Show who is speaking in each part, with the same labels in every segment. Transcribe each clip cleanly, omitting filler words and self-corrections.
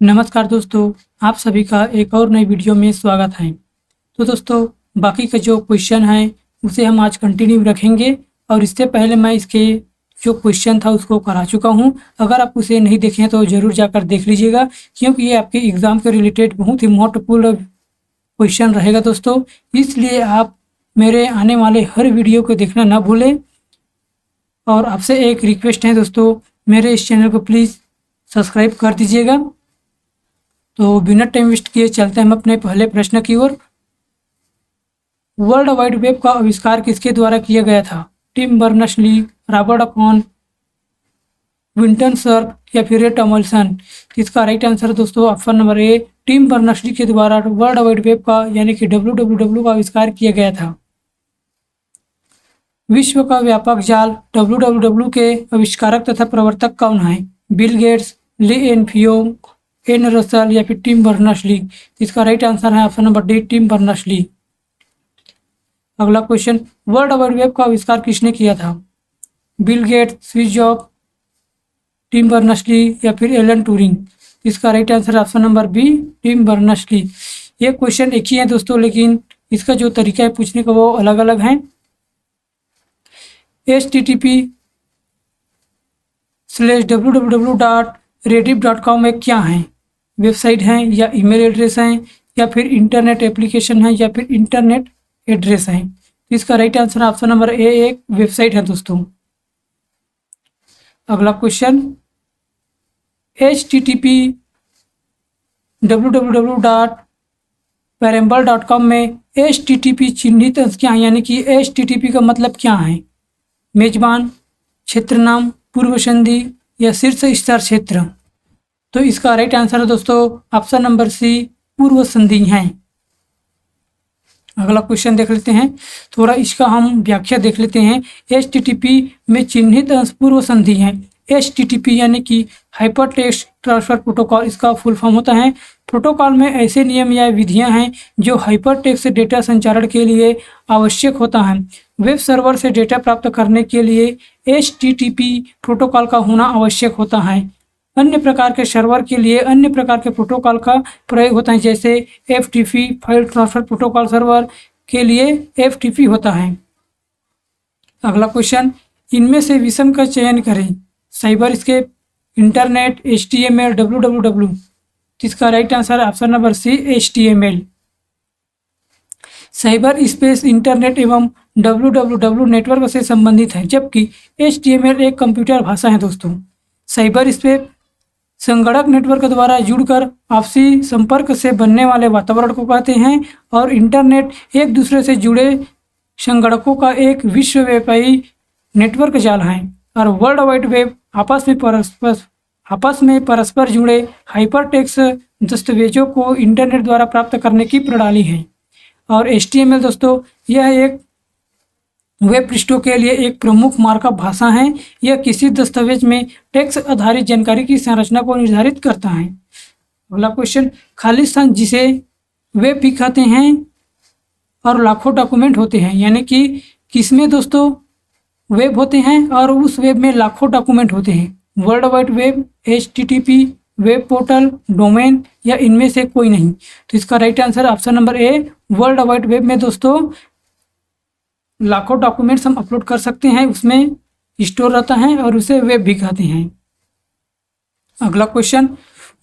Speaker 1: नमस्कार दोस्तों, आप सभी का एक और नई वीडियो में स्वागत है। तो दोस्तों, बाकी का जो क्वेश्चन है उसे हम आज कंटिन्यू रखेंगे और इससे पहले मैं इसके जो क्वेश्चन था उसको करा चुका हूं। अगर आप उसे नहीं देखे हैं तो ज़रूर जाकर देख लीजिएगा, क्योंकि ये आपके एग्ज़ाम के रिलेटेड बहुत ही महत्वपूर्ण क्वेश्चन रहेगा दोस्तों। इसलिए आप मेरे आने वाले हर वीडियो को देखना ना भूलें। और आपसे एक रिक्वेस्ट है दोस्तों, मेरे इस चैनल को प्लीज़ सब्सक्राइब कर दीजिएगा। तो बिना टाइम वेस्ट किए चलते हैं हम अपने पहले प्रश्न की ओर। वर्ल्ड वाइड वेब का आविष्कार किसके द्वारा किया गया था? Tim Berners-Lee, Robert Kahn, Vinton Cerf या फिर रे टॉमलिंसन? इसका राइट आंसर दोस्तों option number A, Tim Berners-Lee के द्वारा वर्ल्ड वाइड वेब का यानी कि WWW का आविष्कार किया गया था। विश्व का व्यापक जाल WWW के आविष्कारक तथा प्रवर्तक कौन है? बिल गेट्स, ली एन फियोंग, एन रसल या फिर टिम बर्नर्स-ली? इसका राइट आंसर है option number D, Tim Berners-Lee. अगला क्वेश्चन, वर्ल्ड वाइड वेब का आविष्कार किसने किया था? Bill Gates, Steve Jobs, Tim Berners-Lee या फिर एलन ट्यूरिंग? इसका right answer option number B, Tim Berners-Lee. ये क्वेश्चन एक ही है दोस्तों, लेकिन इसका जो तरीका है पूछने का वो अलग अलग है। http://www.rediff.com एक क्या है? वेबसाइट है या ईमेल एड्रेस है या फिर इंटरनेट एप्लीकेशन है या फिर इंटरनेट एड्रेस है? इसका राइट आंसर ऑप्शन नंबर ए, एक वेबसाइट है दोस्तों। अगला क्वेश्चन, http://www.paramble.com में http चिन्हित अंश क्या है, यानी कि http का मतलब क्या है? मेजबान, क्षेत्र नाम, पूर्व संधि या शीर्ष स्तर क्षेत्र? तो इसका राइट आंसर है दोस्तों ऑप्शन नंबर सी, पूर्व संधि है। अगला क्वेश्चन देख लेते हैं, थोड़ा इसका हम व्याख्या देख लेते हैं। HTTP में चिन्हित अंश पूर्व संधि है। HTTP यानी कि हाइपर टेक्स्ट ट्रांसफर प्रोटोकॉल, इसका फुल फॉर्म होता है। प्रोटोकॉल में ऐसे नियम या विधियां हैं जो हाइपर टेक्स्ट डेटा संचारण के लिए आवश्यक होता है। वेब सर्वर से डेटा प्राप्त करने के लिए HTTP प्रोटोकॉल का होना आवश्यक होता है। अन्य प्रकार के सर्वर के लिए अन्य प्रकार के प्रोटोकॉल का प्रयोग होता है, जैसे FTP file transfer protocol server के लिए FTP होता है। अगला क्वेश्चन, इनमें से विषम का चयन करें। Cyber scape, internet, HTML, WWW? इसका right answer option number C, HTML। Cyber space internet एवं WWW नेटवर्क से संबंधित है, जबकि HTML एक कंप्यूटर भाषा है दोस्तों। साइबर स्पेस संगणक नेटवर्क द्वारा जुड़कर आपसी संपर्क से बनने वाले वातावरण को कहते हैं, और इंटरनेट एक दूसरे से जुड़े संगणकों का एक विश्वव्यापी नेटवर्क जाल है। और वर्ल्ड वाइड वेब आपस में परस्पर जुड़े हाइपरटेक्स्ट दस्तावेजों को इंटरनेट द्वारा प्राप्त करने की प्रणाली है। और HTML दोस्तों, यह एक वेब पृष्ठों के लिए एक प्रमुख मार्कअप भाषा है। यह किसी दस्तावेज में टेक्स्ट आधारित जानकारी की संरचना को निर्धारित करता है। अगला क्वेश्चन, खाली स्थान जिसे वेब भी कहते हैं और लाखों डॉक्यूमेंट होते हैं, यानी कि किसमें दोस्तों वेब होते हैं और उस वेब में लाखों डॉक्यूमेंट होते हैं? World wide web, HTTP, web portal, domain या इनमें से कोई नहीं? तो इसका right answer option number A, world wide web में दोस्तों लाखों डॉक्यूमेंट्स हम अपलोड कर सकते हैं, उसमें स्टोर रहता है और उसे वेब भी कहते हैं। अगला क्वेश्चन,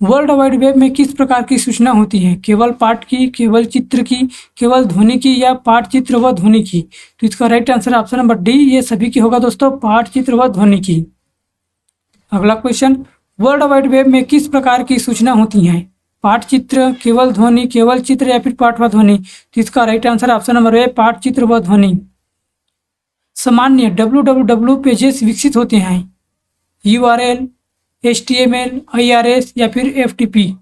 Speaker 1: वर्ल्ड वाइड वेब में किस प्रकार की सूचना होती है? केवल पाठ की, केवल चित्र की, केवल ध्वनि की या पाठ, चित्र व ध्वनि की? तो इसका right answer option number D, ये सभी की होगा दोस्तों, पाठ, चित्र व ध्वनि की। अगला क्वेश्चन, वर्ल्ड वाइड वेब में किस प्रकार की सूचना होती है? पाठ, चित्र, केवल ध्वनि, केवल चित्र या फिर पाठ व ध्वनि? तो इसका राइट आंसर ऑप्शन नंबर ए, पाठ, चित्र व ध्वनि। सामान्य WWW पेजेस विकसित होते हैं। URL, HTML, IRS या फिर FTP?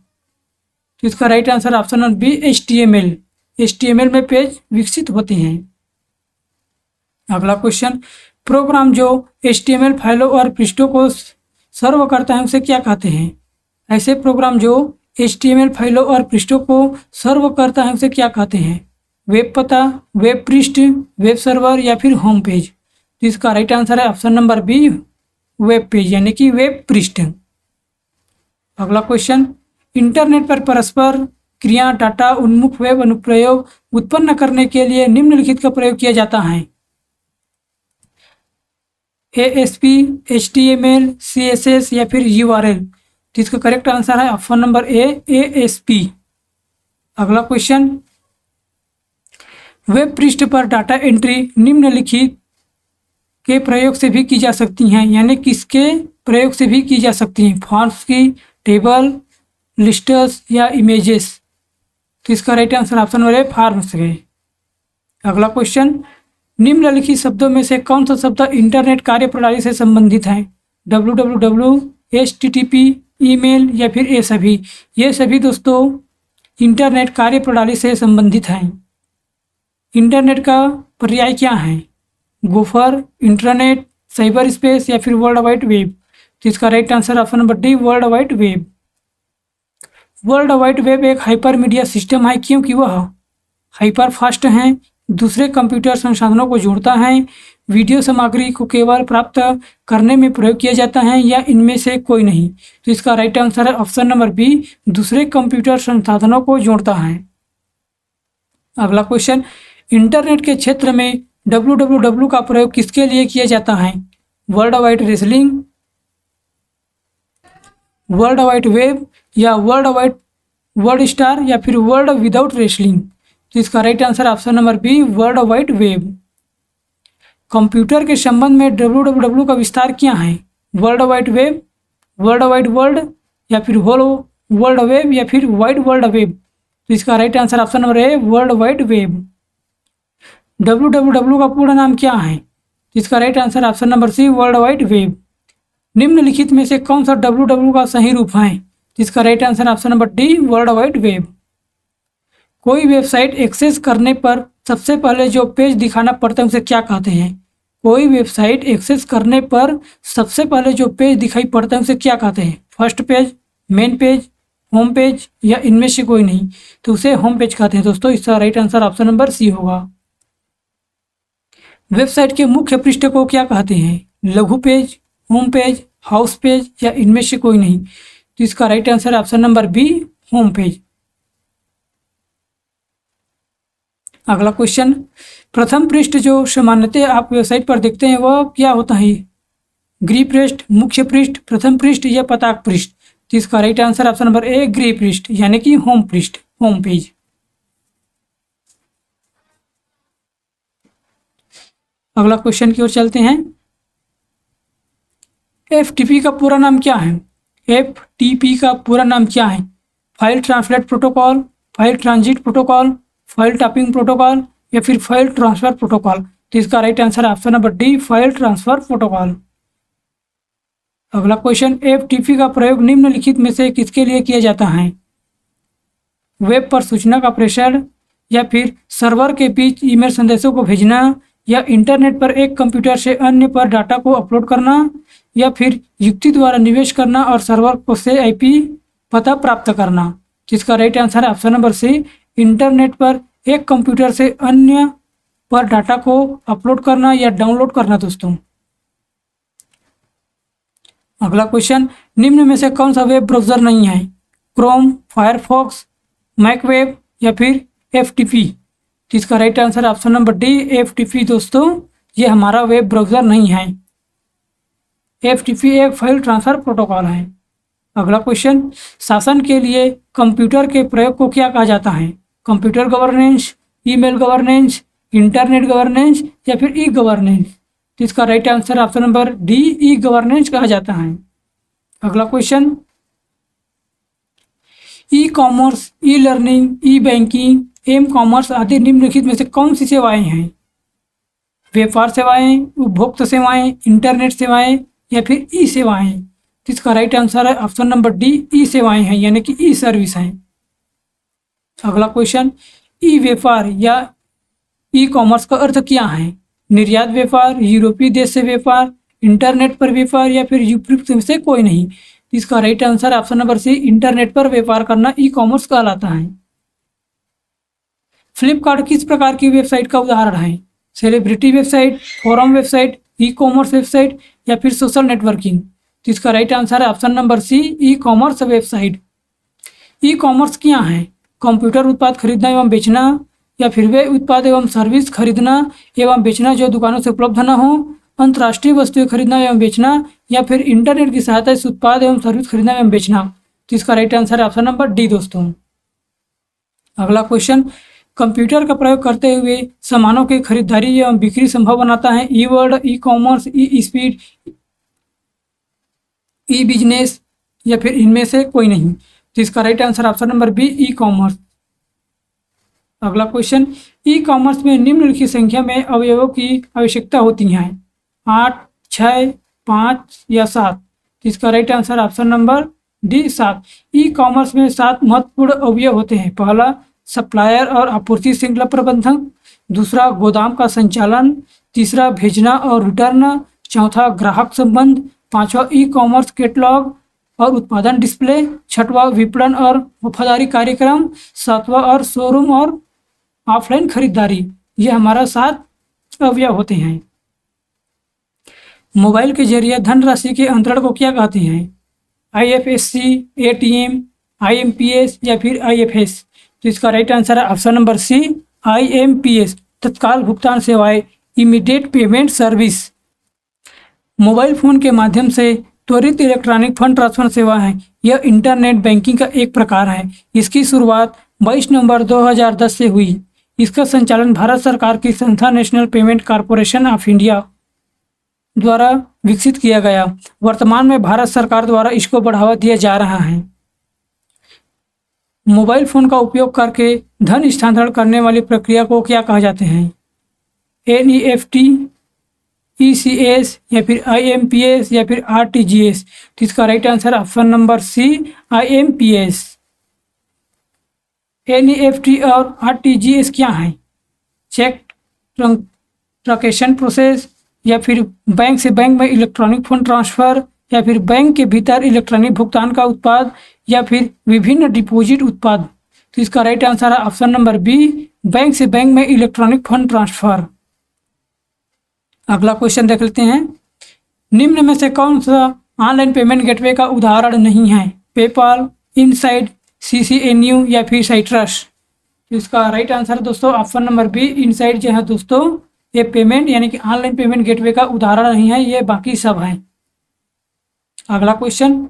Speaker 1: तो इसका right answer option number B, HTML। HTML में पेज विकसित होते हैं। अगला क्वेश्चन, प्रोग्राम जो HTML फाइलों और पृष्ठों को सर्व करता है उसे क्या कहते हैं? ऐसे प्रोग्राम जो HTML फाइलों और पृष्ठों को सर्व करता है उसे क्या कहते हैं? वेब पता, वेब पृष्ठ, वेब सर्वर या फिर होम पेज? तो इसका राइट आंसर है option number B, web page यानी कि वेब पृष्ठ। अगला क्वेश्चन, इंटरनेट पर परस्पर क्रिया डाटा उन्मुख वेब अनुप्रयोग उत्पन्न करने के लिए निम्नलिखित का प्रयोग किया जाता है। ASP, HTML, CSS या फिर URL। तो इसका करेक्ट आंसर है ऑप्शन नंबर ए, ASP। अगला क्वेश्चन, वेब पृष्ठ पर डाटा एंट्री निम्नलिखित के प्रयोग से भी की जा सकती हैं, यानी किसके प्रयोग से भी की जा सकती हैं? फॉर्म्स की, टेबल, लिस्ट्स या इमेजेस। तो इसका राइट आंसर ऑप्शन नंबर ए, फॉर्म्स है। अगला क्वेश्चन, निम्नलिखित शब्दों में से कौन सा शब्द इंटरनेट कार्यप्रणाली से संबंधित है? www, HTTP, ईमेल या फिर ये सभी। ये सभी दोस्तों इंटरनेट कार्यप्रणाली से संबंधित हैं। इंटरनेट का पर्याय क्या है? गोफर, इंटरनेट, साइबर स्पेस या फिर वर्ल्ड वाइड वेब। तो इसका right answer option number D, world wide web. World wide web एक हाइपर मीडिया सिस्टम है क्योंकि वह हाइपर फास्ट है, दूसरे कंप्यूटर संसाधनों को जोड़ता है, वीडियो सामग्री को केवल प्राप्त करने में प्रयोग किया जाता है या इनमें से कोई नहीं। तो इसका राइट आंसर है ऑप्शन नंबर बी, दूसरे कंप्यूटर संसाधनों को जोड़ता है। अगला क्वेश्चन, इंटरनेट के क्षेत्र में www का प्रयोग किसके लिए किया जाता है? World wide wrestling, world wide web या वर्ल्ड स्टार या फिर वर्ल्ड विदाउट रेसलिंग। तो इसका right answer option number B, world wide web. Computer के संबंध में www का विस्तार क्या है? World wide web, world wide world या फिर होल वर्ल्ड वेब या फिर वाइड वर्ल्ड वेब। तो इसका right answer option number A, world wide web. www का पूर्ण नाम क्या है? इसका right answer option number C, world wide web. निम्नलिखित में से कौन सा www का सही रूप है? इसका right answer option number D, world wide web. कोई वेबसाइट एक्सेस करने पर सबसे पहले जो पेज दिखाना पड़ता है उसे क्या कहते हैं? कोई वेबसाइट एक्सेस करने पर सबसे पहले जो पेज दिखाई पड़ता है उसे क्या कहते हैं? First page, main page, home page या इनमें से कोई नहीं। तो उसे होम पेज कहते हैं दोस्तों। इसका right answer option number C होगा। वेबसाइट के मुख्य पृष्ठ को क्या कहते हैं? लघु page, home page, house page या इनमें से कोई नहीं। तो इसका right answer option number B, home page. अगला क्वेश्चन, प्रथम पृष्ठ जो सामान्यतः आप वेबसाइट पर देखते हैं वह क्या होता है? गृह पृष्ठ, मुख्य पृष्ठ, प्रथम पृष्ठ या पताक पृष्ठ। तो इसका राइट आंसर ऑप्शन नंबर ए, गृह पृष्ठ यानी कि होम पृष्ठ, होम पेज। अगला क्वेश्चन की ओर चलते हैं। FTP का पूरा नाम क्या है? FTP का पूरा नाम क्या है? File translate protocol, file transit protocol, file topping protocol या फिर फाइल ट्रांसफर प्रोटोकॉल। तो इसका right answer option number D, file transfer protocol. अगला क्वेश्चन, FTP का प्रयोग निम्नलिखित में से किसके लिए किया जाता है? वेब पर सूचना का प्रेषण या फिर सर्वर के बीच ईमेल संदेशों को भेजना या इंटरनेट पर एक कंप्यूटर से अन्य पर डाटा को अपलोड करना या फिर युक्ति द्वारा निवेश करना और सर्वर को से IP पता प्राप्त करना। जिसका राइट आंसर है ऑप्शन नंबर सी, इंटरनेट पर एक कंप्यूटर से अन्य पर डाटा को अपलोड करना या डाउनलोड करना दोस्तों। अगला क्वेश्चन, निम्न में से कौन सा वेब ब्राउज़र नहीं है? क्रोम, फायरफॉक्स, मैक वेब या फिर FTP। इसका right answer option number D, FTP दोस्तों, ये हमारा वेब ब्राउज़र नहीं है। FTP एक फाइल ट्रांसफर प्रोटोकॉल है। अगला क्वेश्चन, शासन के लिए कंप्यूटर के प्रयोग को क्या कहा जाता है? Computer governance, email governance, internet governance या फिर ई गवर्नेंस। इसका right answer option number D, e governance कहा जाता है। अगला question, e commerce, e learning, e banking, m commerce आदि निम्नलिखित में से कौन सी सेवाएं हैं? व्यापार सेवाएं, उपभोक्ता सेवाएं, इंटरनेट सेवाएं या फिर ई सेवाएं। इसका राइट आंसर है ऑप्शन नंबर डी, ई सेवाएं हैं यानी कि ई सर्विस हैं। अगला क्वेश्चन, ई व्यापार या ई कॉमर्स का अर्थ क्या है? निर्यात व्यापार, यूरोपीय देश से व्यापार, इंटरनेट पर व्यापार या फिर उपयुक्त में से कोई नहीं। इसका right answer option number C, internet पर व्यापार करना ई कॉमर्स कहलाता है। फ्लिपकार्ट किस प्रकार की वेबसाइट का उदाहरण है? Celebrity website, forum website, e commerce website या फिर सोशल नेटवर्किंग। तो इसका राइट आंसर है option number C, e commerce website. E commerce क्या है? कंप्यूटर उत्पाद खरीदना एवं बेचना, या फिर वे उत्पाद एवं सर्विस खरीदना एवं बेचना जो दुकानों से उपलब्ध न हो, अंतर्राष्ट्रीय वस्तुएं खरीदना एवं बेचना, या फिर इंटरनेट की सहायता से उत्पाद एवं सर्विस खरीदना एवं बेचना। तो इसका राइट आंसर है ऑप्शन नंबर डी दोस्तों। अगला क्वेश्चन, कंप्यूटर का प्रयोग करते हुए सामानों की खरीदारी एवं बिक्री संभव बनाता है। E world, e commerce, e speed, e business, या फिर इनमें से कोई नहीं। तो इसका right answer option number B, e commerce. अगला क्वेश्चन, ई कॉमर्स में निम्नलिखित संख्या में अवयवों की आवश्यकता होती है, 8, 6, 5 या 7। तो इसका right answer option number D, 7। ई कॉमर्स में 7 महत्वपूर्ण अवयव होते हैं। पहला, सप्लायर और आपूर्ति श्रृंखला प्रबंधन। दूसरा, गोदाम का संचालन। तीसरा, भेजना और रिटर्न। चौथा, ग्राहक संबंध। पांचवा, ई कॉमर्स कैटलॉग और उत्पादन डिस्प्ले। छठवां, विपणन और वफादारी कार्यक्रम। सातवां, और शोरूम और ऑफलाइन खरीदारी। ये हमारा 7 अवयव होते हैं। मोबाइल के जरिए धनराशि के अंतरण को क्या कहते हैं? IFSC, ATM, IMPS या फिर IFS। तो इसका राइट आंसर है ऑप्शन नंबर सी, IMPS, तत्काल भुगतान सेवाएं, immediate payment service. Mobile phone के माध्यम से त्वरित इलेक्ट्रॉनिक फंड ट्रांसफर सेवा है। यह इंटरनेट बैंकिंग का एक प्रकार है। इसकी शुरुआत 22 नवंबर 2010 से हुई। इसका संचालन भारत सरकार की संस्था national payment corporation of India द्वारा विकसित किया गया। वर्तमान में भारत सरकार द्वारा इसको बढ़ावा दिया जा रहा है। मोबाइल फोन का उपयोग करके धन स्थानांतरण करने वाली प्रक्रिया को क्या कहा जाते हैं? NEFT, ECS या फिर IMPS या फिर RTGS। तो इसका right answer option number C, IMPS। NEFT और RTGS क्या है? चेक ट्रांजैक्शन प्रोसेस, या फिर बैंक से बैंक में इलेक्ट्रॉनिक फंड ट्रांसफर, या फिर बैंक के भीतर इलेक्ट्रॉनिक भुगतान का उत्पाद, या फिर विभिन्न डिपॉजिट उत्पाद। तो इसका राइट आंसर है ऑप्शन नंबर बी, बैंक से बैंक में इलेक्ट्रॉनिक फंड ट्रांसफर। अगला क्वेश्चन देख लेते हैं, निम्न में से कौन सा ऑनलाइन पेमेंट गेटवे का उदाहरण नहीं है? पेपाल, इनसाइड, CCNU या फिर साइट्रस। तो इसका राइट आंसर दोस्तों ऑप्शन नंबर बी, इनसाइड जो है दोस्तों, ये पेमेंट यानी कि ऑनलाइन पेमेंट गेटवे का उदाहरण नहीं है, ये बाकी सब है। अगला क्वेश्चन,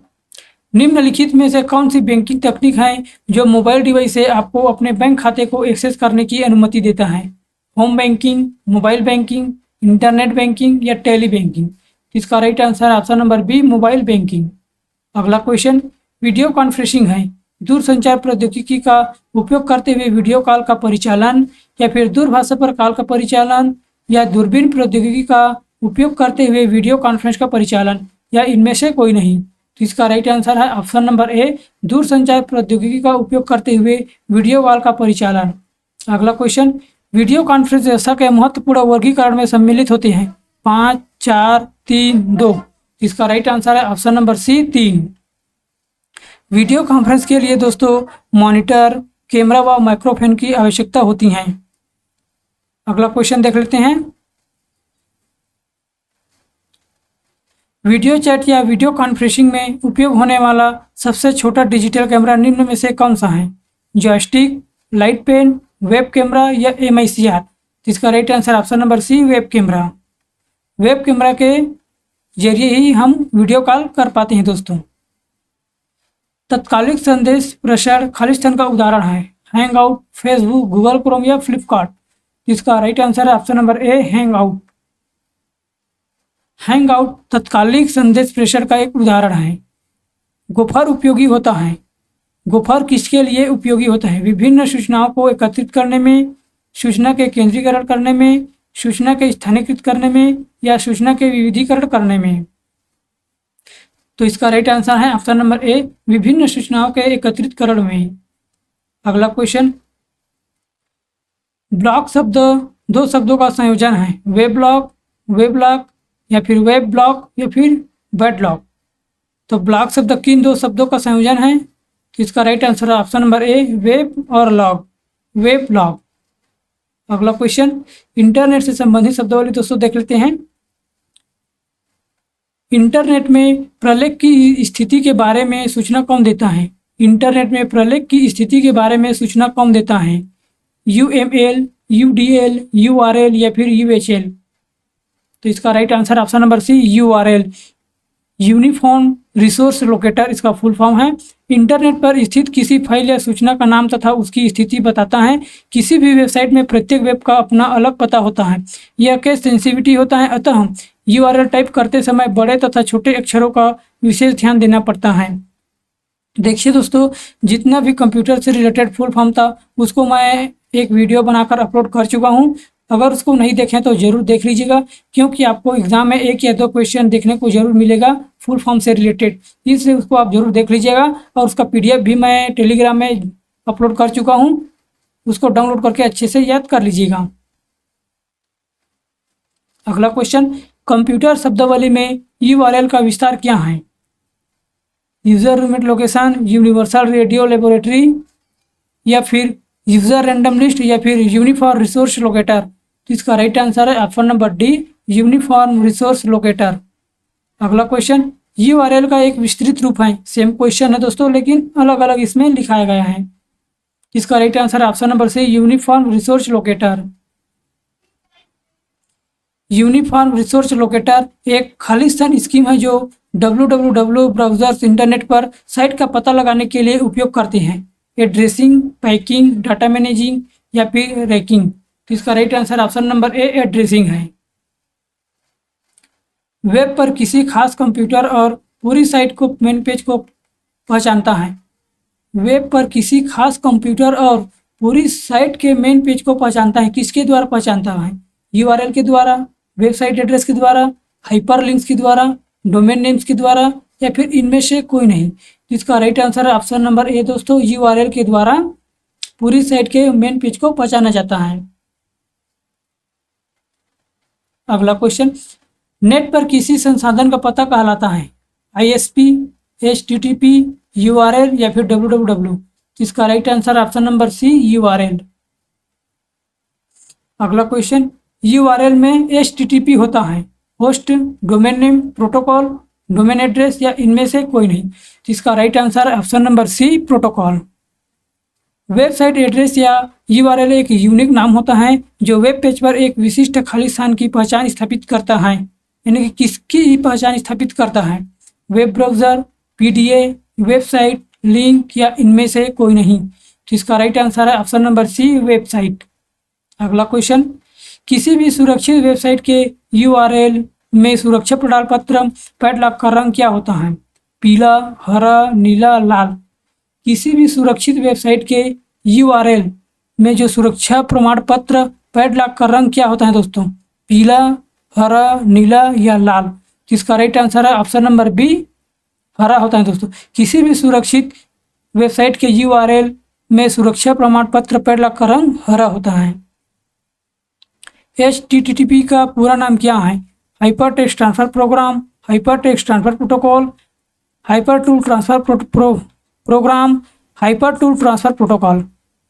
Speaker 1: निम्नलिखित में से कौन सी बैंकिंग तकनीक है जो मोबाइल डिवाइस से आपको अपने बैंक खाते को एक्सेस करने की अनुमति देता है? Home banking, mobile banking, internet banking या टेली बैंकिंग। इसका right answer option number B, mobile banking. अगला क्वेश्चन, वीडियो कॉन्फ्रेंसिंग है दूरसंचार प्रौद्योगिकी का उपयोग करते हुए वीडियो कॉल का परिचालन, या फिर दूरभाष पर कॉल का परिचालन, या दूरबीन प्रौद्योगिकी का उपयोग करते हुए वीडियो कॉन्फ्रेंस का परिचालन, या इनमें से कोई नहीं। तो इसका राइट आंसर है ऑप्शन नंबर ए, दूरसंचार प्रौद्योगिकी का उपयोग करते हुए वीडियो कॉल का परिचालन। अगला क्वेश्चन, वीडियो कॉन्फ्रेंस व्यवस्था के महत्वपूर्ण वर्गीकरण में सम्मिलित होते हैं 5, 4, 3, 2। इसका राइट आंसर है option number C, 3। Video conference के लिए दोस्तों मॉनिटर, कैमरा व माइक्रोफोन की आवश्यकता होती है। अगला क्वेश्चन देख लेते हैं, वीडियो चैट या वीडियो कॉन्फ्रेंसिंग में उपयोग होने वाला सबसे छोटा डिजिटल कैमरा निम्न में से कौन सा है? Joystick, light pen, web camera या MICR। तो इसका right answer option number C, web camera. Web camera के जरिए ही हम वीडियो कॉल कर पाते हैं दोस्तों। तत्कालिक संदेश प्रसारण खालिस्तान का उदाहरण है हैंगआउट, फेसबुक, गूगल क्रोम या फ्लिपकार्ट। इसका राइट आंसर है ऑप्शन नंबर ए, हैंगआउट। हैंगआउट तत्कालिक संदेश प्रेषण का एक उदाहरण है। गोफर उपयोगी होता है। गोफर किसके लिए उपयोगी होता है? विभिन्न सूचनाओं को एकत्रित करने में, सूचना के केंद्रीकरण करने में, सूचना के स्थानीयकृत करने में, या सूचना के विविधीकरण करने में। तो इसका राइट आंसर है ऑप्शन नंबर ए, विभिन्न सूचनाओं के एकत्रितकरण में। अगला क्वेश्चन, ब्लॉक शब्द दो शब्दों का संयोजन है, वेबलॉक या फिर वेब ब्लॉक या फिर वेडलॉक। तो ब्लॉक शब्द किन दो शब्दों का संयोजन है? तो इसका राइट आंसर है ऑप्शन नंबर ए, वेब और लॉग, वेब लॉग। अगला क्वेश्चन, इंटरनेट से संबंधित शब्दावली दोस्तों देख लेते हैं। इंटरनेट में प्रलेख की स्थिति के बारे में सूचना कौन देता है? इंटरनेट में प्रलेख की स्थिति के बारे में सूचना कौन देता है? UML, UDL, URL या फिर UHL? तो इसका right answer option number C URL, uniform resource locator इसका फुल फॉर्म है। इंटरनेट पर स्थित किसी फाइल या सूचना का नाम तथा उसकी स्थिति बताता है। किसी भी वेबसाइट में प्रत्येक वेब का अपना अलग पता होता है। यह केस सेंसिटिविटी होता है, अतः URL टाइप करते समय बड़े तथा छोटे अक्षरों का विशेष ध्यान देना पड़ता है। देखिए दोस्तों, जितना भी कंप्यूटर से रिलेटेड फुल फॉर्म था उसको मैं एक वीडियो बनाकर अपलोड कर चुका हूँ। अगर उसको नहीं देखें तो ज़रूर देख लीजिएगा, क्योंकि आपको एग्जाम में 1 या 2 क्वेश्चन देखने को जरूर मिलेगा फुल फॉर्म से रिलेटेड, इसलिए उसको आप जरूर देख लीजिएगा। और उसका PDF भी मैं टेलीग्राम में अपलोड कर चुका हूँ, उसको डाउनलोड करके अच्छे से याद कर लीजिएगा। अगला क्वेश्चन, कंप्यूटर शब्दावली में URL का विस्तार क्या है? User remote location, universal radio laboratory या फिर यूजर रैंडम लिस्ट या फिर यूनिफॉर्म रिसोर्स लोकेटर? तो इसका राइट आंसर है option number D, uniform resource locator. अगला क्वेश्चन, URL का एक विस्तृत रूप है। सेम क्वेश्चन है दोस्तों, लेकिन अलग अलग इसमें लिखाया गया है। इसका right answer option number C, uniform resource locator. Uniform resource locator एक खालिस्तान स्कीम है जो www ब्राउज़र्स इंटरनेट पर साइट का पता लगाने के लिए उपयोग करते हैं। एड्रेसिंग, पैकिंग, डाटा मैनेजिंग या फिर रैंकिंग? तो इसका राइट आंसर ऑप्शन नंबर ए, एड्रेसिंग है। वेब पर किसी खास कंप्यूटर और पूरी साइट को मेन पेज को पहचानता है। वेब पर किसी खास कंप्यूटर और पूरी साइट के मेन पेज को पहचानता है। किसके द्वारा पहचानता है? URL के द्वारा, वेबसाइट एड्रेस के द्वारा, हाइपरलिंक्स के द्वारा, डोमेन नेम्स के द्वारा या फिर इनमें से कोई नहीं? इसका राइट आंसर है ऑप्शन नंबर ए दोस्तों, URL के द्वारा पूरी साइट के मेन पेज को पहचाना जाता है। अगला क्वेश्चन, नेट पर किसी संसाधन का पता कहलाता है? ISP, HTTP, URL या फिर www? इसका right answer option number C, URL। अगला क्वेश्चन, URL में HTTP होता है। Host, domain name, protocol, domain address या इनमें से कोई नहीं? इसका राइट आंसर है option number C, protocol. Website address या URL एक यूनिक नाम होता है जो वेब पेज पर एक विशिष्ट खाली स्थान की पहचान स्थापित करता है। यानी कि किसकी पहचान स्थापित करता है? Web browser, PDA, website, link या इनमें से कोई नहीं? तो इसका राइट आंसर है ऑप्शन नंबर सी, वेबसाइट। अगला क्वेश्चन, किसी भी सुरक्षित वेबसाइट के URL में सुरक्षा प्रमाण पत्र पैडलॉक का रंग क्या होता है? पीला, हरा, नीला, लाल? किसी भी सुरक्षित वेबसाइट के URL में जो सुरक्षा प्रमाण पत्र पैडलॉक का रंग क्या होता है दोस्तों? पीला, हरा, नीला या लाल? इसका राइट आंसर है ऑप्शन नंबर बी, हरा होता है दोस्तों। किसी भी सुरक्षित वेबसाइट के URL में सुरक्षा प्रमाण पत्र पैडलॉक का रंग हरा होता है। HTTP का पूरा नाम क्या है? Hyper text transfer program, hyper text transfer protocol, hyper tool transfer program, hyper tool transfer protocol?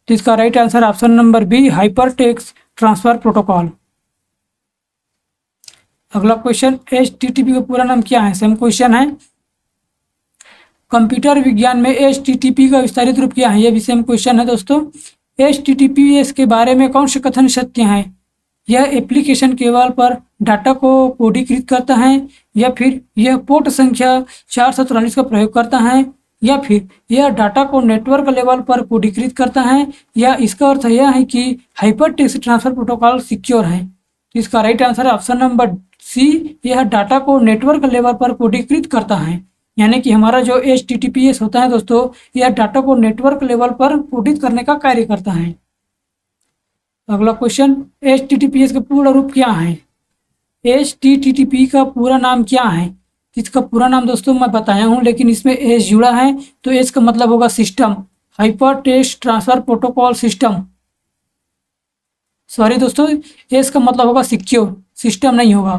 Speaker 1: तो इसका right answer option number B, hyper text transfer protocol. अगला क्वेश्चन, HTTP का पूरा नाम क्या है? सेम क्वेश्चन है। कंप्यूटर विज्ञान में HTTP का विस्तारित रूप क्या है? यह भी सेम क्वेश्चन है दोस्तों। HTTPS के बारे में कौन से कथन सत्य हैं? यह एप्लीकेशन केवल पर डाटा को कोडीकृत करता है, या फिर यह पोर्ट संख्या 443 का प्रयोग करता है, या फिर यह डाटा को नेटवर्क लेवल पर कोडीकृत करता है, या इसका अर्थ यह है कि hyper text transfer protocol secure है? तो इसका राइट आंसर है ऑप्शन नंबर सी, यह डाटा को नेटवर्क लेवल पर कोडीकृत करता है। यानी कि हमारा जो HTTPS होता है दोस्तों, यह डाटा को नेटवर्क लेवल पर कोडित करने का कार्य करता है। अगला क्वेश्चन, HTTPS का पूरा रूप क्या है? HTTP का पूरा नाम क्या है? इसका पूरा नाम दोस्तों मैं बताया हूँ, लेकिन इसमें एस जुड़ा है, तो एस का मतलब होगा system, hyper text transfer protocol system. Sorry दोस्तों, एस का मतलब होगा सिक्योर, सिस्टम नहीं होगा।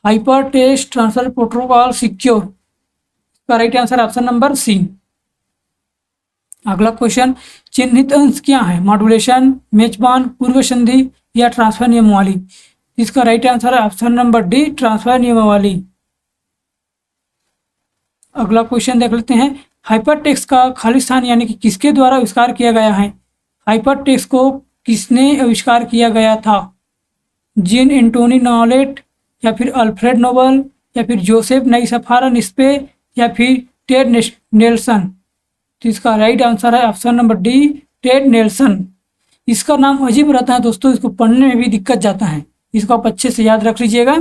Speaker 1: Hyper text transfer protocol secure, इसका right answer option number C. अगला क्वेश्चन, चिन्हित अंश क्या है? मॉड्यूलेशन, मेजबान, पूर्व संधि या ट्रांसफर नियमावली? इसका राइट आंसर है ऑप्शन नंबर डी, ट्रांसफर नियमावली। अगला क्वेश्चन देख लेते हैं, हाइपरटेक्स्ट का खालिस्तान यानी कि किसके द्वारा आविष्कार किया गया है? हाइपरटेक्स्ट को किसने आविष्कार किया गया था? जीन एंटोनी नॉलेट, या फिर अल्फ्रेड नोबल, या फिर जोसेफ नाइसफारा-निस्पे, या फिर टेड नेल्सन? तो इसका राइट आंसर है option number D, Ted Nelson. इसका नाम अजीब रहता है दोस्तों, इसको पढ़ने में भी दिक्कत जाता है, इसको आप अच्छे से याद रख लीजिएगा।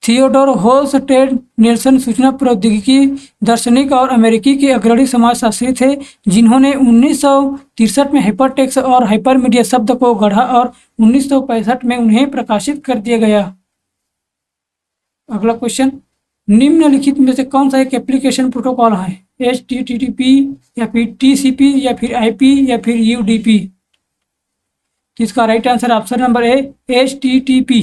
Speaker 1: थियोडोर होल्स टेड नेल्सन सूचना प्रौद्योगिकी दार्शनिक और अमेरिकी के अग्रणी समाजशास्त्री थे, जिन्होंने 1963 में हाइपरटेक्स्ट और हाइपरमीडिया शब्द को गढ़ा और 1965 में उन्हें प्रकाशित कर दिया गया। अगला क्वेश्चन, निम्नलिखित में से कौन सा एक एप्लीकेशन प्रोटोकॉल है? HTTP, या फिर TCP, या फिर IP, या फिर UDP? इसका right answer option number A, HTTP।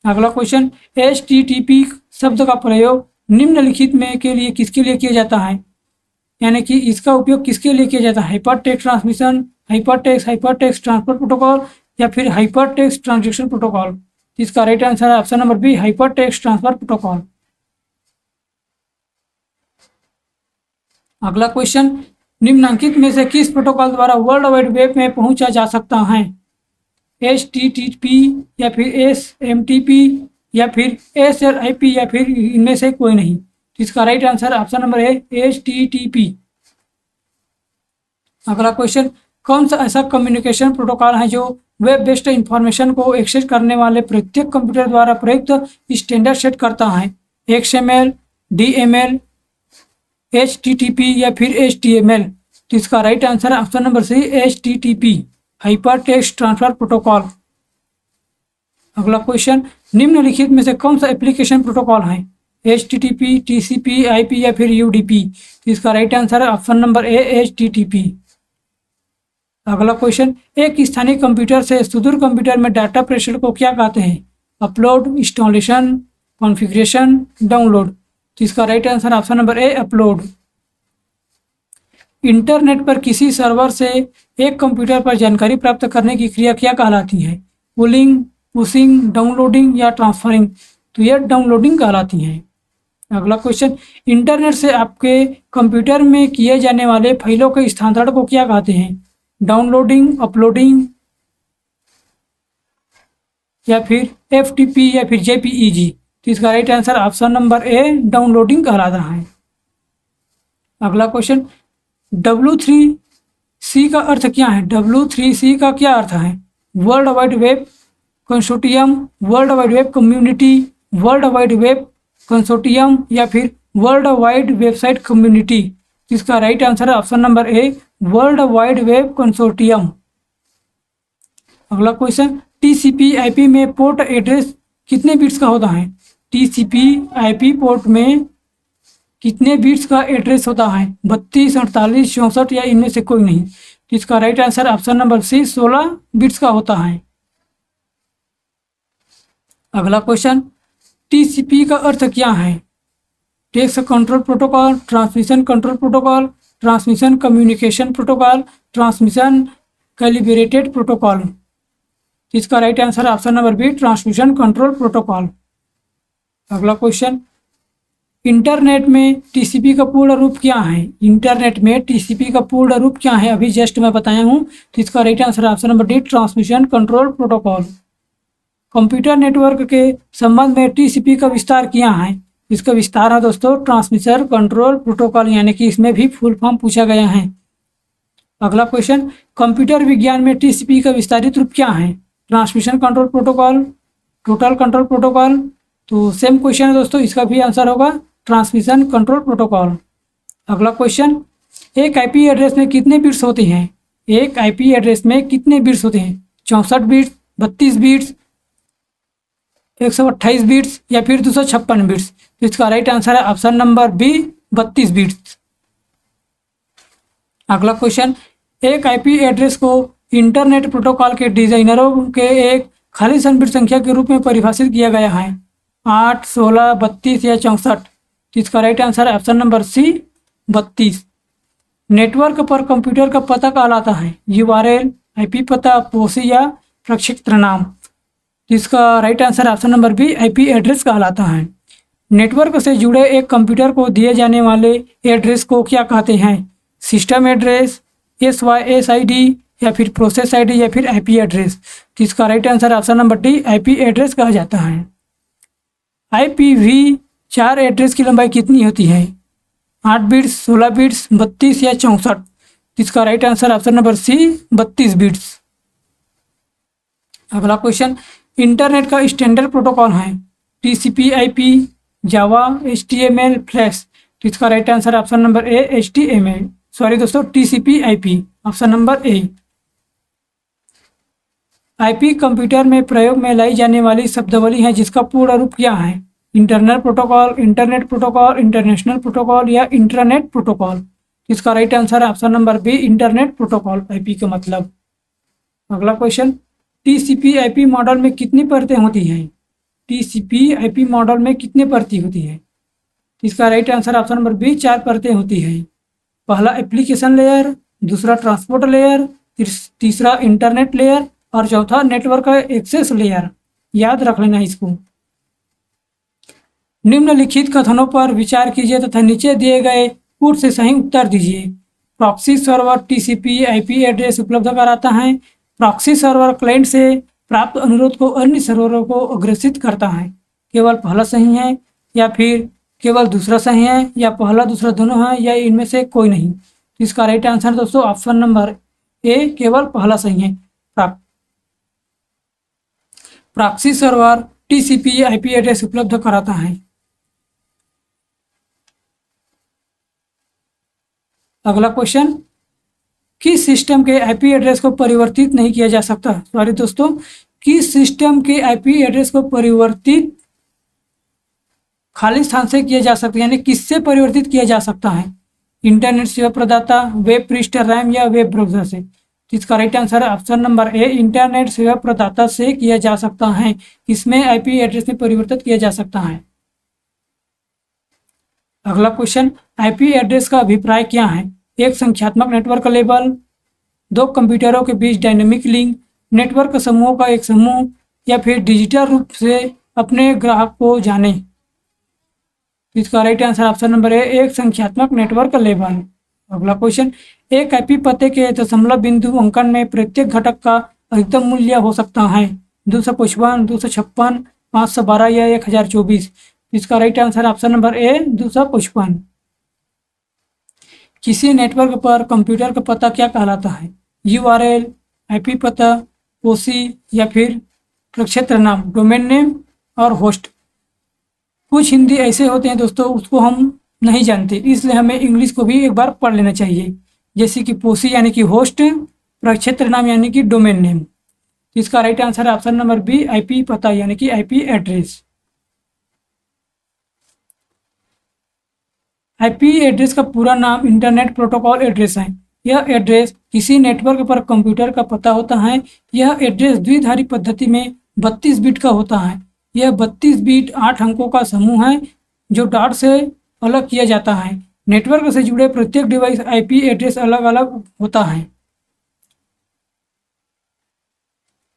Speaker 1: अगला क्वेश्चन, HTTP शब्द का प्रयोग निम्नलिखित में के लिए किसके लिए किया जाता है? यानी कि इसका उपयोग किसके लिए किया जाता है? Hypertext transmission, hypertext transfer protocol, या फिर हाइपरटेक्स्ट ट्रांजैक्शन प्रोटोकॉल? इसका राइट आंसर है option number B, hypertext transfer protocol. अगला क्वेश्चन, निम्नलिखित में से किस प्रोटोकॉल द्वारा वर्ल्ड वाइड वेब में पहुंचा जा सकता है? HTTP, या फिर SMTP, या फिर SLIP, या फिर इनमें से कोई नहीं? इसका राइट आंसर ऑप्शन नंबर है HTTP। अगला क्वेश्चन, कौन सा ऐसा कम्युनिकेशन प्रोटोकॉल है जो वेब बेस्ड इंफॉर्मेशन को एक्सेस करने वाले प्रत्येक कंप्यूटर द्वारा प्रयुक्त स्टैंडर्ड सेट करता है? XML, DML, HTTP, या फिर HTML? तो इसका राइट आंसर है option number C, HTTP, hypertext transfer protocol. अगला क्वेश्चन, निम्नलिखित में से कौन सा एप्लीकेशन प्रोटोकॉल है? HTTP, TCP, IP, या फिर UDP? तो इसका राइट आंसर है ऑप्शन नंबर ए, HTTP। अगला क्वेश्चन, एक स्थानीय कंप्यूटर से सुदूर कंप्यूटर में डाटा प्रेषण को क्या कहते हैं? Upload, installation, configuration, download? तो इसका राइट आंसर ऑप्शन नंबर ए, अपलोड। इंटरनेट पर किसी सर्वर से एक कंप्यूटर पर जानकारी प्राप्त करने की क्रिया क्या कहलाती है? पुलिंग, पुशिंग, डाउनलोडिंग, या ट्रांसफरिंग? तो यह डाउनलोडिंग कहलाती है। अगला क्वेश्चन, इंटरनेट से आपके कंप्यूटर में किए जाने वाले फाइलों के स्थानांतरण को क्या कहते हैं? डाउनलोडिंग, अपलोडिंग, या फिर FTP, या फिर JPEG? तो इसका राइट आंसर ऑप्शन नंबर ए, डाउनलोडिंग कहलाता है। अगला क्वेश्चन, W3C का अर्थ क्या है? W3C का क्या अर्थ है? World wide web consortium, world wide web community, world wide web consortium, या फिर वर्ल्ड वाइड वेबसाइट कम्युनिटी? इसका राइट आंसर है option number A, world wide web consortium. अगला क्वेश्चन, TCP/IP में पोर्ट एड्रेस कितने बिट्स का होता है? TCP/IP पोर्ट में कितने बिट्स का एड्रेस होता है? 32, 48, 64, या इनमें से कोई नहीं? इसका right answer option number C, 16 bits का होता है। अगला क्वेश्चन, TCP का अर्थ क्या है? Text control protocol, transmission control protocol, transmission communication protocol, transmission calibrated protocol? इसका right answer option number B, transmission control protocol. अगला क्वेश्चन, इंटरनेट में TCP का पूर्ण रूप क्या है? इंटरनेट में TCP का पूर्ण रूप क्या है? अभी जस्ट मैं बताया हूँ। तो इसका right answer option number D, transmission control protocol. Computer network के संबंध में TCP का विस्तार क्या है? इसका विस्तार है दोस्तों ट्रांसमिशन कंट्रोल प्रोटोकॉल, यानी कि इसमें भी फुल फॉर्म पूछा गया है। अगला क्वेश्चन, कंप्यूटर विज्ञान में TCP का विस्तारित रूप क्या है? Transmission control protocol, total control protocol? तो सेम क्वेश्चन है दोस्तों, इसका भी आंसर होगा ट्रांसमिशन कंट्रोल प्रोटोकॉल। अगला क्वेश्चन, एक IP एड्रेस में कितने बिट्स होते हैं? एक IP एड्रेस में कितने बिट्स होते हैं? 64 बिट्स, 32 बिट्स, 128 बिट्स, या फिर 256 बिट्स? तो इसका राइट आंसर है ऑप्शन नंबर बी, 32 बिट्स। अगला क्वेश्चन, एक IP एड्रेस को इंटरनेट प्रोटोकॉल के डिजाइनरों के एक खालिस्तान बिट संख्या के रूप में परिभाषित किया गया है? 8, 16, 32, या 64? तो इसका राइट आंसर है ऑप्शन नंबर सी, 32। नेटवर्क पर कंप्यूटर का पता कहलाता है? URL, IP पता, POSI, या प्रक्षेत्र नाम? इसका right answer option number B, IP address कहलाता है। नेटवर्क से जुड़े एक कंप्यूटर को दिए जाने वाले एड्रेस को क्या कहते हैं? सिस्टम एड्रेस, SYSID या फिर प्रोसेस आईडी या फिर आईपी एड्रेस। तो इसका right answer option number D, IP address कहा जाता है। IPv4 एड्रेस की लंबाई कितनी होती है? 8 बिट्स, 16 बिट्स, 32 या 64। इसका right answer option number C, 32 bits. अगला क्वेश्चन, इंटरनेट का स्टैंडर्ड प्रोटोकॉल है TCP/IP, जावा, HTML, फ्लैश। तो इसका right answer option number A, HTML, sorry दोस्तों, TCP/IP, option number A. IP computer में प्रयोग में लाई जाने वाली शब्दावली है जिसका पूर्ण रूप क्या है? Internal protocol, internet protocol, international protocol या इंटरनेट प्रोटोकॉल। इसका राइट आंसर है option number B, internet protocol, IP का मतलब। अगला क्वेश्चन, TCP/IP मॉडल में कितनी परतें होती हैं? TCP/IP मॉडल में कितनी परतें होती है? इसका right answer option number B, 4 परतें होती है। पहला एप्लीकेशन लेयर, दूसरा ट्रांसपोर्ट लेयर, तीसरा इंटरनेट लेयर और चौथा नेटवर्क एक्सेस लेयर। याद रख लेना इसको। निम्नलिखित कथनों पर विचार कीजिए तथा नीचे दिए गए पूर्ण से सही उत्तर दीजिए। प्रॉक्सी सर्वर TCP/IP एड्रेस उपलब्ध कराता है। प्रॉक्सी सर्वर क्लाइंट से प्राप्त अनुरोध को अन्य सर्वरों को अग्रेसित करता है। केवल पहला सही है या फिर केवल दूसरा सही है या पहला दूसरा दोनों है या इनमें से कोई नहीं? तो इसका राइट आंसर दोस्तों ऑप्शन नंबर ए, केवल पहला सही है। प्रॉक्सी सर्वर TCP/IP एड्रेस उपलब्ध कराता है। अगला क्वेश्चन, किस सिस्टम के आईपी एड्रेस को परिवर्तित नहीं किया जा सकता? सॉरी दोस्तों, किस सिस्टम के आईपी एड्रेस को परिवर्तित खाली स्थान से किया जा सकता है, यानी किससे परिवर्तित किया जा सकता है? इंटरनेट सेवा प्रदाता, वेब पृष्ठ, रैम या वेब ब्राउजर से? इसका राइट आंसर है ऑप्शन नंबर ए, इंटरनेट सेवा प्रदाता से किया जा सकता है। इसमें आईपी एड्रेस में परिवर्तित किया जा सकता है। अगला क्वेश्चन, आईपी एड्रेस का अभिप्राय क्या है? एक संख्यात्मक नेटवर्क लेबल, दो कंप्यूटरों के बीच डायनेमिक लिंक, नेटवर्क समूहों का एक समूह या फिर डिजिटल रूप से अपने ग्राहक को जाने। इसका राइट आंसर ऑप्शन नंबर ए, एक संख्यात्मक नेटवर्क लेबल। अगला क्वेश्चन, एक आईपी पते के दशमलव बिंदु अंकन में प्रत्येक घटक का अधिकतम मूल्य हो सकता है 255, 256, 512 या 1024। इसका राइट आंसर ऑप्शन नंबर ए, 255। किसी नेटवर्क पर कंप्यूटर का पता क्या कहलाता है? URL, आईपी पता, पोसी या फिर प्रक्षेत्र नाम, डोमेन नेम और होस्ट। कुछ हिंदी ऐसे होते हैं दोस्तों, उसको हम नहीं जानते, इसलिए हमें इंग्लिश को भी एक बार पढ़ लेना चाहिए। जैसे कि पोसी यानी कि होस्ट, प्रक्षेत्र नाम यानी कि डोमेन नेम। तो इसका राइट आंसर है ऑप्शन नंबर बी, आईपी पता यानी कि आईपी एड्रेस। आईपी एड्रेस का पूरा नाम इंटरनेट प्रोटोकॉल एड्रेस है। यह एड्रेस किसी नेटवर्क पर कंप्यूटर का पता होता है। यह एड्रेस द्विधारी पद्धति में 32 बिट का होता है। यह 32 बिट 8 अंकों का समूह है जो डॉट से अलग किया जाता है। नेटवर्क से जुड़े प्रत्येक डिवाइस आईपी एड्रेस अलग अलग होता है।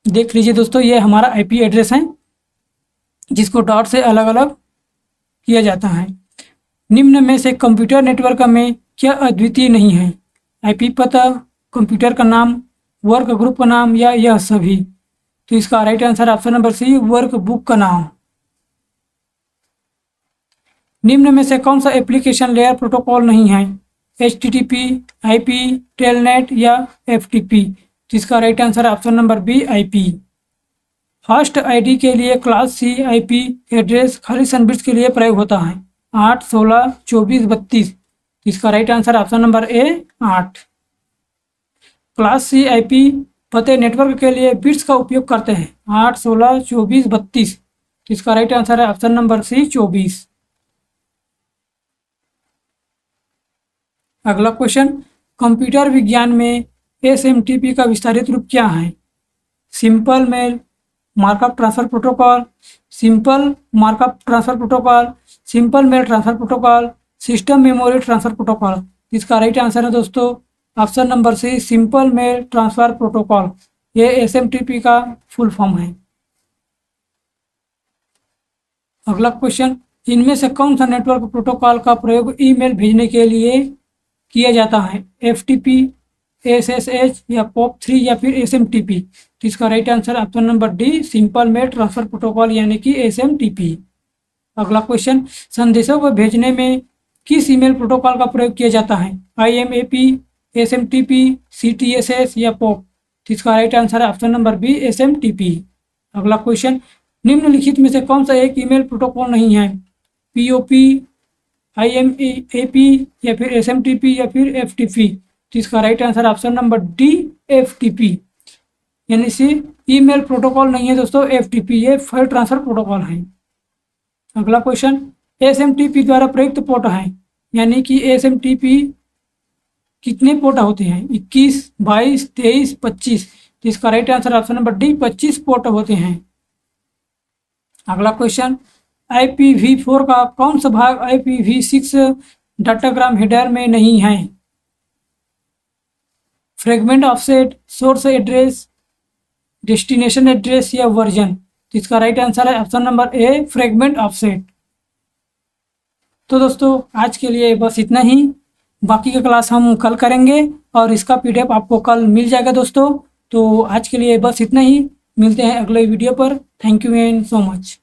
Speaker 1: देख लीजिए दोस्तों, ये हमारा आईपी एड्रेस है जिसको डॉट से अलग अलग किया जाता है। निम्न में से कंप्यूटर नेटवर्क में क्या अद्वितीय नहीं है? आईपी पता, कंप्यूटर का नाम, वर्क ग्रुप का नाम या यह सभी? तो इसका right answer option number C, work book का नाम। निम्न में से कौन सा एप्लीकेशन लेयर प्रोटोकॉल नहीं है? HTTP, IP, टेलनेट या FTP? तो इसका right answer option number B, IP। Host ID के लिए क्लास C आईपी एड्रेस खाली बिट्स के लिए प्रयोग होता है 8, 16, 24, 32। इसका राइट आंसर ऑप्शन नंबर ए, 8। क्लास C आईपी पते नेटवर्क के लिए बिट्स का उपयोग करते हैं 8, 16, 24, 32। इसका राइट आंसर है ऑप्शन नंबर सी, 24। अगला क्वेश्चन, कंप्यूटर विज्ञान में SMTP का विस्तारित रूप क्या है? Simple mail markup transfer protocol, simple markup transfer protocol, simple mail transfer protocol, system memory transfer protocol. इसका राइट आंसर है दोस्तों option number C, simple mail transfer protocol. ये SMTP का फुल फॉर्म है। अगला क्वेश्चन, इनमें से कौन सा नेटवर्क प्रोटोकॉल का प्रयोग ईमेल भेजने के लिए किया जाता है? FTP, SSH या POP3 या फिर SMTP? तो इसका right answer option number D, simple mail transfer protocol यानी कि SMTP। अगला क्वेश्चन, संदेशों को भेजने में किस ईमेल प्रोटोकॉल का प्रयोग किया जाता है? IMAP, SMTP, CTSS या POP? तो इसका राइट आंसर है ऑप्शन नंबर बी, SMTP। अगला क्वेश्चन, निम्नलिखित में से कौन सा एक ईमेल प्रोटोकॉल नहीं है? POP, IMAP या फिर SMTP या फिर FTP? तो इसका right answer option number D, FTP। यानी से ईमेल प्रोटोकॉल नहीं है दोस्तों, FTP ये फाइल ट्रांसफर प्रोटोकॉल है। अगला क्वेश्चन, SMTP द्वारा प्रयुक्त पोर्ट है, यानी कि SMTP कितने पोर्ट होते हैं? 21, 22, 23, 25? तो इसका right answer option number D, 25 port होते हैं। अगला क्वेश्चन, IPv4 का कौन सा भाग IPv6 डाटाग्राम हेडर में नहीं है? Fragment offset, source address, destination address या वर्जन? तो इसका राइट आंसर है ऑप्शन नंबर ए, फ्रेगमेंट ऑफसेट। तो दोस्तों आज के लिए बस इतना ही, बाकी का क्लास हम कल करेंगे और इसका PDF आपको कल मिल जाएगा दोस्तों। तो आज के लिए बस इतना ही, मिलते हैं अगले वीडियो पर। Thank you and so much.